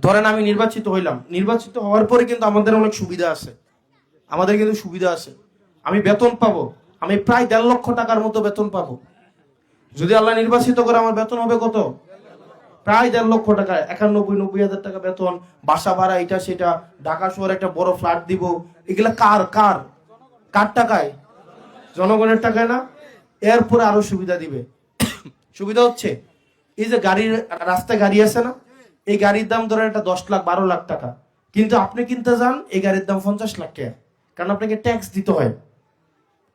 ধরেন আমি নির্বাচিত হইলাম, নির্বাচিত হওয়ার পরে কিন্তু আমাদের অনেক সুবিধা আছে, আমাদের কিন্তু সুবিধা আছে। আমি বেতন পাবো, আমি প্রায় 1.5 লক্ষ টাকার মতো বেতন পাবো। যদি আল্লাহ নির্বাচিত করে আমার বেতন হবে কত? প্রায় 1.5 লক্ষ টাকা, 91-90 হাজার টাকা বেতন, বাসা ভাড়া, এটা সেটা, ঢাকা শহরে একটা বড় ফ্ল্যাট দিব। এগুলা কার কার কার টাকায়? জনগণের টাকায় না? এরপরে আরো সুবিধা দিবে। সুবিধা হচ্ছে এই যে গাড়ির, রাস্তায় গাড়ি আছে না, এই গাড়ির দাম ধরেন একটা 10 লাখ 12 লাখ টাকা, কিন্তু আপনি কিনতে যান এই গাড়ির দাম 50 লাখ টাকা, কারণ আপনাকে ট্যাক্স দিতে হয়।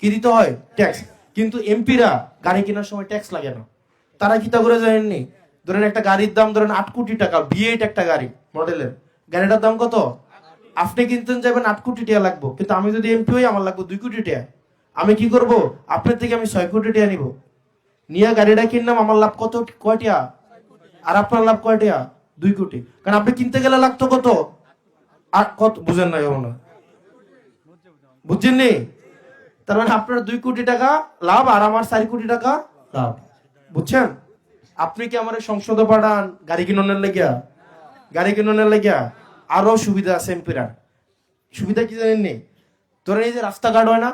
কি দিতে হয়? ট্যাক্স। কিন্তু এমপিরা গাড়ি কেনার সময় ট্যাক্স লাগে না। তারা কি তা করে জানেননি? ধরেন একটা গাড়ির দাম ধরেন 8 কোটি টাকা, V8 একটা গাড়ি মডেলের, গাড়িটার দাম কত? আপনি কিনতে যাবেন 8 কোটি টাকা লাগবে, কিন্তু আমি যদি এমপি হই আমার লাগবে 2 কোটি টাকা। আমি কি করব? আপনার থেকে আমি 6 কোটি টাকা নিব, নিয়ে গাড়িটা কিনলাম, আমার লাভ কত? কয় টাকা? আর আপনার লাভ কয় টাকা? 2 কোটি। কারণ আপনি কিনতে গেলে লাগতো কত? আর কত বুঝেন না? এমন বুঝছেন নি? তার মানে আপনার 2 কোটি টাকা লাভ আর আমার 4 কোটি টাকা লাভ। বুঝছেন? আপনি কি আমার সংসদে পাঠান গাড়ি কিনোনের লেগিয়া? গাড়ি কিনোনের লেগিয়া আরো সুবিধা আছে এমপিরা। সুবিধা কি জানেন নি? ধরেন এই যে রাস্তাঘাট হয় না,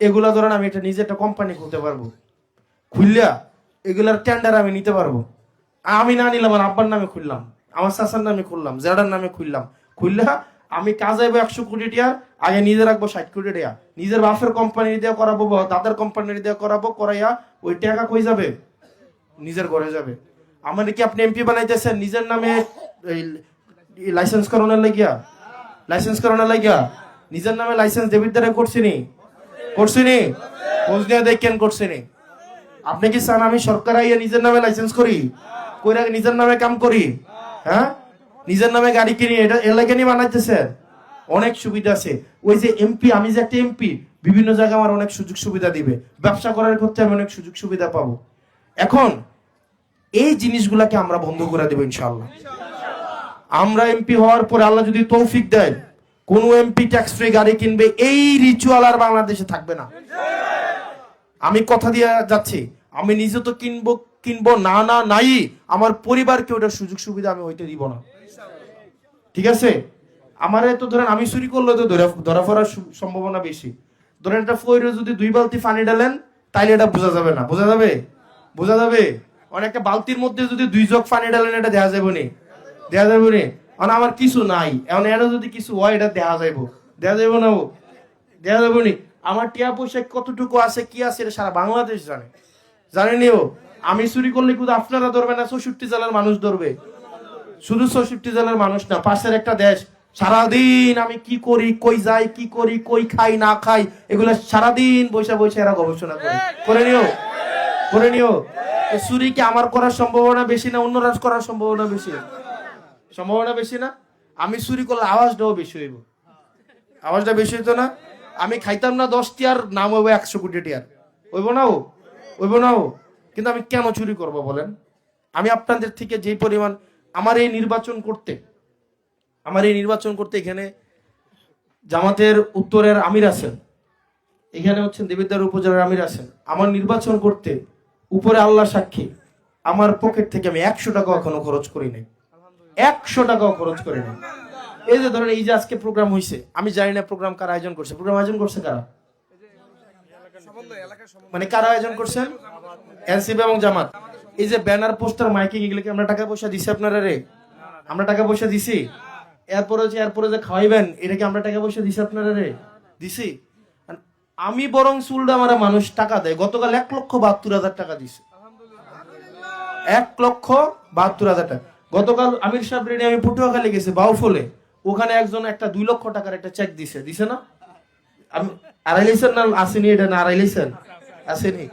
এগুলা ধরেন আমি এটা নিজে একটা কোম্পানি খুলতে পারবো, খুললা এগুলার টেন্ডার আমি নিতে পারবো। আমি না নিলাম, আমার আব্বার নামে খুললাম, আমার চাচার নামে খুললাম, জেডার নামে খুললাম, খুললা আমি কাজ আইবো 100 কোটি টাকা, আগে নিজে রাখবো 60 কোটি টাকা, নিজের বাপের কোম্পানি দিয়ে করাবো বা দাদার কোম্পানি দিয়ে করাবো, করাইয়া ওই টাকা কই যাবে? নিজের ঘরে যাবে। আমার কি আপনি এমপি বানাইতেছেন নিজের নামে লাইসেন্স করানোর লাগিয়া? লাইসেন্স করানোর লাগিয়া নিজের নামে লাইসেন্স ডেবিট দ্বারা করছিনি? করছিনি? খোঁজ নিয়ে দেখেন করছিনি? আপনি কি চান আমি সরকার আইয়া নিজের নামে লাইসেন্স করি, কইরা নিজের নামে কাম করি? হ্যাঁ, নিজের নামে গাড়ি কিনি, এটা এলাকা নিয়ে বানাইতেছেন। অনেক সুবিধা আছে। ওই যে এমপি, আমি যে একটা এমপি, বিভিন্ন জায়গায় আমার অনেক সুযোগ সুবিধা দিবে, ব্যবসা করার ক্ষেত্রে আমি অনেক সুযোগ সুবিধা পাবো। এখন এই জিনিসগুলাকে আমরা বন্ধ করে দেবো ইনশাআল্লাহ। আমরা এমপি হওয়ার পরে আল্লাহ যদি তৌফিক দেয়, কোন এমপি ট্যাক্স ফ্রি গাড়ি কিনবে, এই রিচুয়াল আর বাংলাদেশে থাকবে না। আমি কথা দিয়ে যাচ্ছি, আমি নিজে তো কিনবো, কিনবো না না নাই, আমার পরিবারকে ওটার সুযোগ সুবিধা আমি হইতে দিব না। ঠিক আছে? আমারে তো ধরেন আমি চুরি করলে তো ধরা পড়ার সম্ভাবনা বেশি। ধরেন এটা ফইরে যদি 2 বালতি পানি ডালেন, তাইলে এটা বোঝা যাবে না? বোঝা যাবে? বোঝা যাবে? অনেকটা বালতির মধ্যে যদি 2 জগ পানি ডালেন, এটা দেখা যাবে নি? দেখা যাবে নি? কারণ আমার কিছু নাই, এখন এটা যদি কিছু হয় এটা দেখা যাইব? দেখা যাইব না? দেখা যাবে নি? আমার টিয়া পয়সা কতটুকু আছে, কি আছে, এটা সারা বাংলাদেশ জানে। জানেনিও? আমি চুরি করলে কিন্তু আপনারা ধরবে না, 64 জেলার মানুষ ধরবে। শুধু 64 জেলার মানুষ না, পাশের একটা দেশ, সারাদিন আমি কি করি, কই যাই, কি করি, কই খাই না খাই, এগুলো সারাদিন বৈশা বৈশা এরা গবেষণা করে। করে নিও, করে নিও। চুরি কি আমার করার সম্ভাবনা বেশি না অন্য রাজ করার সম্ভাবনা বেশি? সম্ভাবনা বেশি না? আমি চুরি করলে আওয়াজটাও বেশি হইব। আওয়াজটা বেশি হইতো না? আমি খাইতাম না 10 টিয়ার, নাম হইব 100 কোটি টিয়ার। হইব না? হইব না? কিন্তু আমি কেন চুরি করব বলেন? আমি আপনাদের থেকে যে পরিমাণ, আমার এই নির্বাচন করতে এখানে জামাতের উত্তরের আমির আছেন, এখানে হচ্ছেন দেবিদ্বার উপজেলার আমির আছেন। আমার নির্বাচন করতে উপরে আল্লাহ সাক্ষী, আমার পকেট থেকে আমি 100 টাকাও এখনো খরচ করি নাই, 100 টাকাও খরচ করি নাই। এই যে ধরেন এই যে আজকে প্রোগ্রাম হইছে, আমি জানি না প্রোগ্রাম কারা আয়োজন করছে। প্রোগ্রাম আয়োজন করছে কারা? মানে কারা আয়োজন করছেন? এনসিপি এবং জামাত। এই যে ব্যানার, পোস্টার, মাইকিং, এগুলোকে আমরা টাকা পয়সা দিছি আপনারা রে? আমরা টাকা পয়সা দিছি? এরপরে যে খাওয়াইবেন, এটাকে আমরা টাকা পয়সা দিছি আপনারা রে? দিছি? আমি বরং চুলটা আমার মানুষ টাকা দেয়। গতকাল 1,72,000 টাকা দিছে। 1,72,000 টাকা। গতকাল আমির সাহেব রেডি, আমি পটুয়াখালী গেছি, বাউফলে, ওখানে একজন একটা 2 লক্ষ টাকার একটা চেক দিছে। দিছে না? আমি আড়াই লাইছেন না আসেনি? এটা না আড়াই লাইছেন আসেনি?